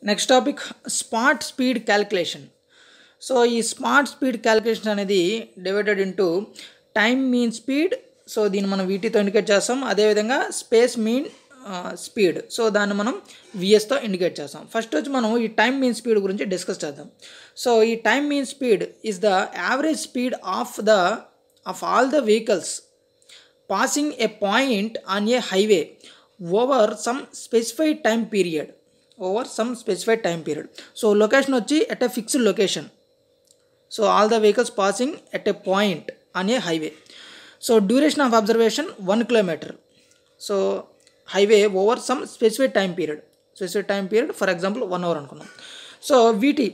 Next topic smart speed calculation. So ఈ smart speed calculation అనేది divided into time mean speed. So దీన్ని మనం వీటీతో indicate చేస్తాం. అదేవిధంగా స్పేస్ మీన్ స్పీడ్, సో దాన్ని మనం విఎస్తో ఇండికేట్ చేస్తాం. ఫస్ట్ వచ్చి మనం ఈ టైమ్ మీన్ స్పీడ్ గురించి డిస్కస్ చేద్దాం. సో ఈ time mean speed is the average speed of all the vehicles passing a point on a highway over some specified time period. So location వచ్చి at a fixed location. So all the vehicles passing at a point on a highway. So duration of observation 1 kilometer. So highway over some specified time period for example 1 hour అనుకున్నాం. So వీటీ,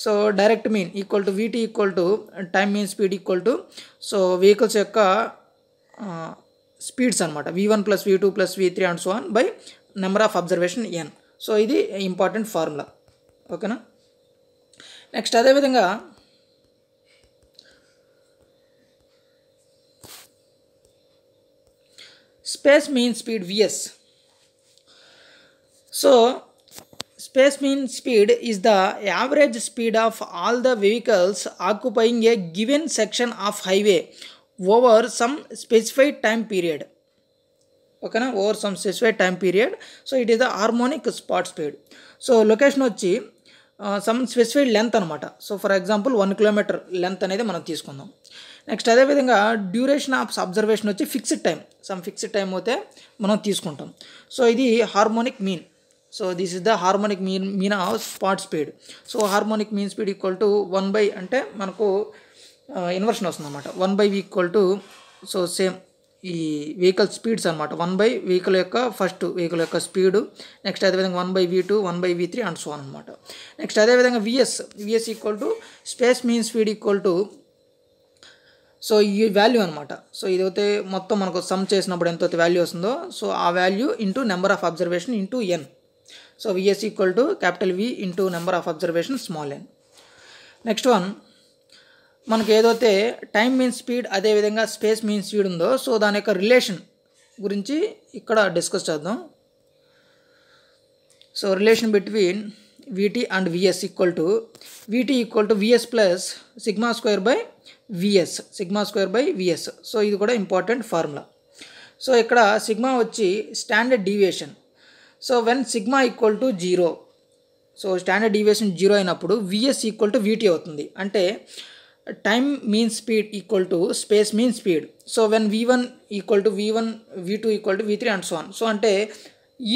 so direct mean equal to వీటీ equal to time mean speed equal to so vehicles యొక్క speeds అనమాట, V1 + V2 + V3 and so on by number of observation n. So ఇది important formula. ఓకేనా. Next అదేవిధంగా space mean speed Vs. So space mean speed is the average speed of all the vehicles occupying a given section of highway over some specified time period. ఓకేనా, over some specified time period. So it is the harmonic spot speed. So location వచ్చి some specified length అనమాట. So for example 1 kilometer length అనేది మనం తీసుకుందాం. Next అదేవిధంగా duration of observation వచ్చి fixed time అయితే మనం తీసుకుంటాం. సో ఇది harmonic mean. So this is the harmonic mean of spot speed. So harmonic mean speed equal to 1 అంటే మనకు ఇన్వర్షన్ వస్తుంది అనమాట. 1/v equal to so same ఈ వెహికల్ స్పీడ్స్ అనమాట. 1/v వెహికల్ యొక్క స్పీడు. నెక్స్ట్ అదేవిధంగా 1/v2, 1/v3 and so on అనమాట. Next అదేవిధంగా VS equal to space mean speed equal to so ఈ వాల్యూ అనమాట. సో ఇదైతే మొత్తం మనకు సమ్ చేసినప్పుడు ఎంతైతే వాల్యూ వస్తుందో సో ఆ value into number of observation into n. So VS equal to V into number of observation small n. Next one మనకి ఏదైతే టైమ్ మీన్ స్పీడ్ అదేవిధంగా స్పేస్ మీన్ స్పీడ్ ఉందో సో దాని యొక్క రిలేషన్ గురించి ఇక్కడ డిస్కస్ చేద్దాం. So relation between VT and VS equal to VS plus sigma square by VS. So ఇది కూడా ఇంపార్టెంట్ ఫార్ములా. సో ఇక్కడ సిగ్మా వచ్చి standard deviation. So when sigma equal to 0, so standard deviation 0 అయినప్పుడు VS equal to వీటీ అవుతుంది. అంటే time mean speed equal to space mean speed. So when V1 equal to V1, V2 equal to V3 and so on. So అంటే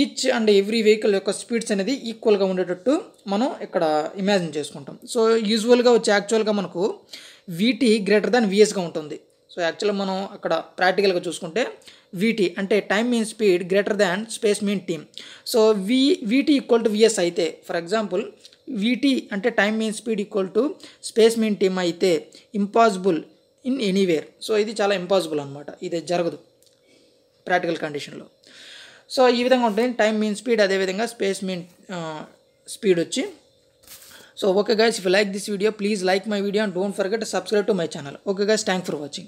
each and every vehicle యొక్క speeds అనేది ఈక్వల్గా ఉండేటట్టు మనం ఇక్కడ ఇమాజిన్ చేసుకుంటాం. సో యూజువల్గా వచ్చి యాక్చువల్గా మనకు వీటీ గ్రేటర్ దాన్ విఎస్గా ఉంటుంది. సో యాక్చువల్గా మనం అక్కడ ప్రాక్టికల్గా చూసుకుంటే వీటీ అంటే time mean speed greater than space mean team. So VT equal to VS అయితే ఫర్ ఎగ్జాంపుల్ వీటీ అంటే time mean speed equal to space mean team అయితే ఇంపాసిబుల్ ఇన్ ఎనీవేర్. సో ఇది చాలా ఇంపాసిబుల్ అనమాట, ఇది జరగదు ప్రాక్టికల్ కండిషన్లో. సో ఈ విధంగా ఉంటుంది టైమ్ మీన్ స్పీడ్ అదేవిధంగా స్పేస్ మీన్ స్పీడ్ వచ్చి. So okay guys, if you like this video, please like my video and don't forget to subscribe to my channel. Okay guys, thanks for watching.